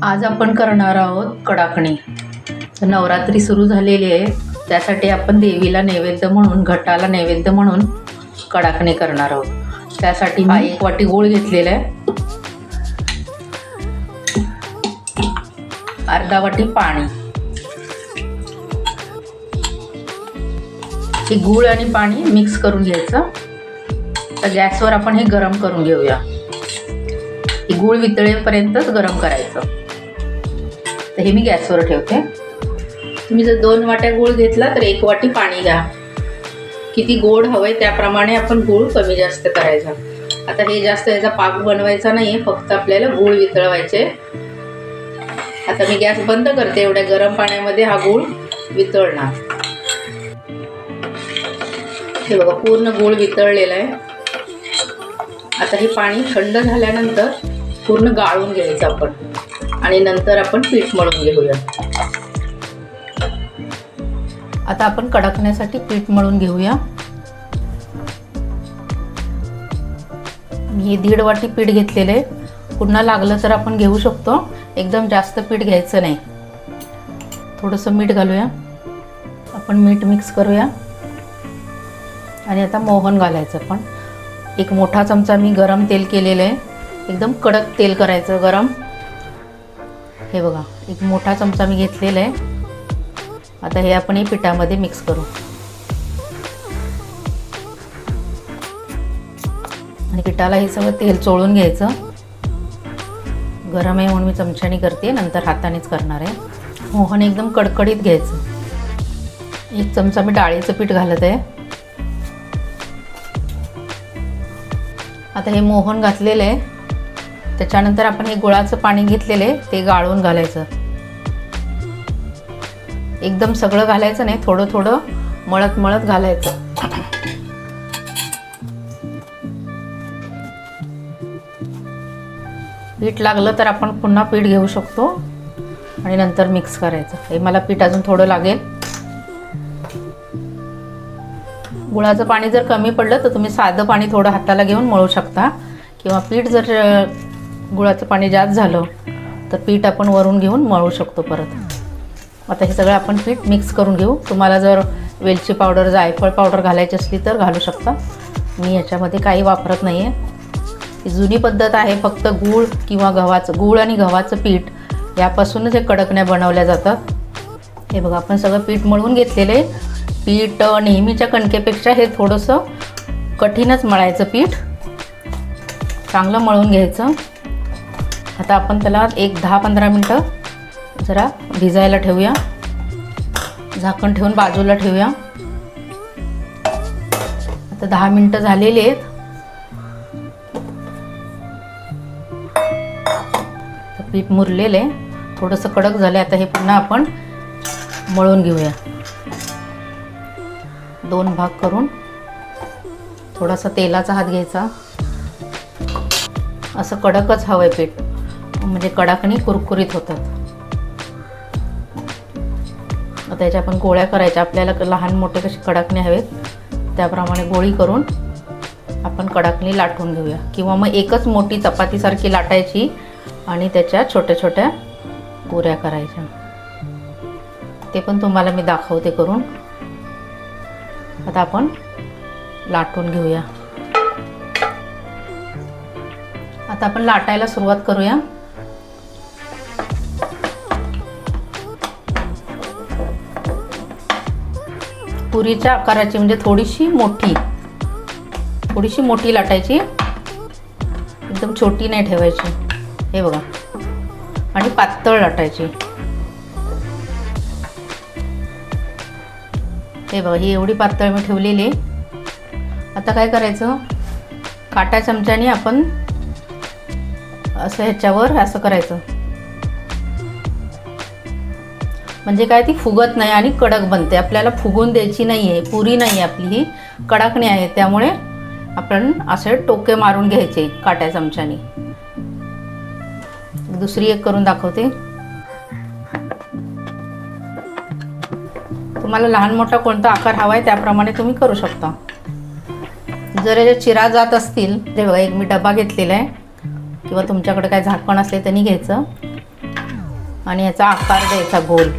आज आपण करणार आहोत कडाकणी। नवरात्री सुरू झालेली आहे, त्यासाठी आपण देवीला नैवेद्य म्हणून, घटाला नैवेद्य म्हणून कडाकणी करणार आहोत। त्यासाठी मी 1 वाटी गूळ घेतलेला आहे, अर्धा वाटी पाणी। हे गूळ आणि पाणी मिक्स करून घ्यायचं। तर गॅसवर आपण हे गरम करून घेऊया। हे गूळ वितळेपर्यंतच गरम करायचं। तर हे मी गॅसवर ठेवते। तुम्ही जर 2 वाट्या गूळ घेतला तर 1 वाटी पाणी घ्या। किती गोड हवंय त्याप्रमाणे आपण गूळ कमी जास्त करायचा। आता हे जास्त याचा पाक बनवायचा नाहीये, फक्त आपल्याला गूळ वितळवायचे। आता मी गॅस बंद करते। एवढ्या गरम पाण्यामध्ये हा गूळ वितळणार। हे बघा, पूर्ण गूळ वितळलेला आहे। आता हे पाणी थंड झाल्यानंतर पूर्ण गाळून घ्यायचं आपण, आणि नंतर आपण पीठ मळून घेऊया। आता आपण कडाकण्यासाठी पीठ मळून घेऊया। मी 1.5 वाटी पीठ घेतलेले आहे। पुन्हा लागलं तर आपण घेऊ शकतो, एकदम जास्त पीठ घ्यायचं नाही। थोडंसं मीठ घालूया आपण, मीठ मिक्स करूया। आणि आता मोहन घालायचं आपण। 1 मोठा चमचा मी गरम तेल केलेलं आहे, एकदम कडक तेल करायचं गरम। हे बघा, 1 मोठा चमचा मी घेतलेला आहे। आता हे आपण पिठामध्ये मिक्स करू, आणि पिठाला हे सगळं तेल चोळून घ्यायचं। गरम आहे म्हणून मी चमच्याने करते, नंतर हातानेच करणार आहे। मोहन एकदम कडकडीत घ्यायचं। 1 चमचा मी डाळीचं पीठ घालत आहे। आता हे मोहन घातलेलं आहे, त्याच्यानंतर आपण हे गुळाचं पाणी घेतलेलं आहे ते गाळून घालायचं। एकदम सगळं घालायचं नाही, थोडं थोडं मळत मळत घालायचं। पीठ लागलं तर आपण पुन्हा पीठ घेऊ शकतो आणि नंतर मिक्स करायचं। हे मला पीठ अजून थोडं लागेल। गुळाचं पाणी जर कमी पडलं तर तुम्ही साधं पाणी थोडं हाताला घेऊन मळू शकता, किंवा पीठ जर गुळाचं पाणी जास्त झालं तर पीठ आपण वरून घेऊन मळू शकतो परत। आता हे सगळं आपण पीठ मिक्स करून घेऊ। तुम्हाला जर वेलची पावडर, जायफळ पावडर घालायची असली तर घालू शकता। मी याच्यामध्ये काही वापरत नाही आहे। ही जुनी पद्धत आहे, फक्त गूळ किंवा गूळ आणि गव्हाचं पीठ यापासूनच हे कडकण्या बनवल्या जातात। हे बघा, आपण सगळं पीठ मळून घेतलेलं आहे। पीठ नेहमीच्या कणकेपेक्षा हे थोडंसं कठीणच मळायचं पीठ, चांगलं मळून घ्यायचं। आता आपण त्याला 10-15 मिनटं जरा भिजायला ठेवूया। झाकण ठेवून बाजूला ठेवूया। आता 10 मिनटं झालेली आहेत। पीठ मुरलेलं आहे, थोडंसं कडक झालं। आता हे पुन्हा आपण मळून घेऊया। 2 भाग करून थोडासा तेलाचा हात घ्यायचा। असं कडकच हवंय पीठ, म्हणजे कडाकणी कुरकुरीत होतात। आता याच्या आपण गोळ्या करायच्या। आपल्याला लहान मोठे कसे कडाकणी हवेत त्याप्रमाणे गोळी करून आपण कडाकणी लाटून घेऊया, किंवा मग एकच मोठी चपातीसारखी लाटायची आणि त्याच्या छोट्या छोट्या पुऱ्या करायच्या। ते पण तुम्हाला मी दाखवते करून। आता आपण लाटून घेऊया। आता आपण लाटायला सुरुवात करूया। पुरीच्या आकाराची, म्हणजे थोडीशी मोठी लाटायची, एकदम छोटी नाही ठेवायची। हे बघा, आणि पातळ लाटायची। हे बघा, ही एवढी पातळ मी ठेवलेली आहे। आता काय करायचं, काटा चमच्याने आपण असं ह्याच्यावर असं करायचं, म्हणजे काय ती फुगत नाही आणि कडक बनते। आपल्याला फुगून द्यायची नाही आहे, पुरी नाही आपली, ही कडाकणी आहे। त्यामुळे आपण असे टोके मारून घ्यायचे काट्या चमच्याने। दुसरी एक करून दाखवते। तुम्हाला लहान मोठा कोणता आकार हवा आहे त्याप्रमाणे तुम्ही करू शकता। जर याच्या चिरा जात असतील, ते बघा, एक मी डबा घेतलेला आहे, किंवा तुमच्याकडे काय झाकण असले त्यांनी घ्यायचं। आणि याचा आकार द्यायचा गोल.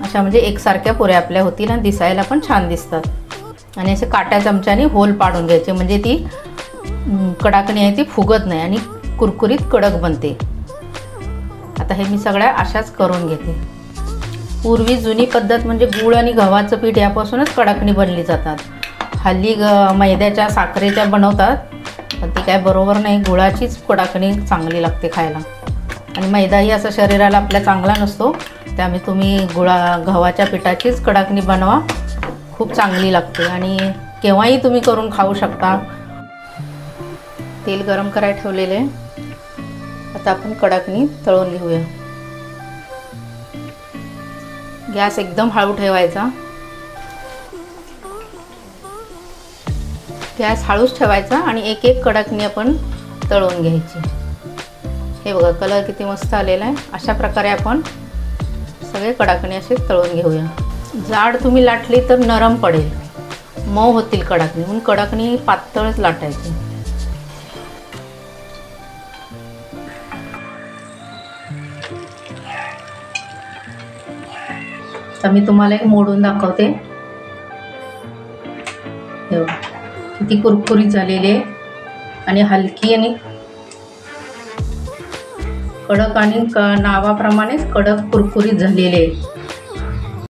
अशा म्हणजे एकसारख्या पुऱ्या आपल्या होतील आणि दिसायला पण छान दिसतात. आणि असे काट्या चमच्याने होल पाडून घ्यायचे म्हणजे ती कडाकणी आहे ती फुगत नाही आणि कुरकुरीत कडक बनते. आता हे मी सगळ्या अशाच करून घेते. पूर्वी जुनी पद्धत म्हणजे गूळ आणि गव्हाचं पीठ यापासूनच कडाकणी बनली जातात. हल्ली मैद्याच्या साखरेच्या बनवतात, पण ती काय बरोबर नाही. गुळाचीच कडाकणी चांगली लागते खायला. आणि मैदाही असा शरीराला आपल्या चांगला नसतो, त्यामुळे तुम्ही गव्हाच्या पिठाचीच कडाकणी बनवा, खूप चांगली लागते आणि केव्हाही तुम्ही करून खाऊ शकता. तेल गरम करायला ठेवलेले. आता आपण कडाकणी तळून घेऊया. गॅस एकदम हळू ठेवायचा. गॅस हळूच ठेवायचा आणि एक एक कडाकणी आपण तळून घ्यायची. हे बघा कलर किती मस्त आलेला आहे. अशा प्रकारे आपण सगळे कडाकणी असे तळून घेऊया. जाड तुम्ही लाटली तर नरम पडेल, मऊ होतील कडाकणी, म्हणून कडाकणी पातळच लाटायची. आता मी तुम्हाला एक मोडून दाखवते. किती कुरकुरीत झालेली आहे आणि हलकी आणि कडक आणि नावाप्रमाणेच कडक कुरकुरीत झालेले आहे.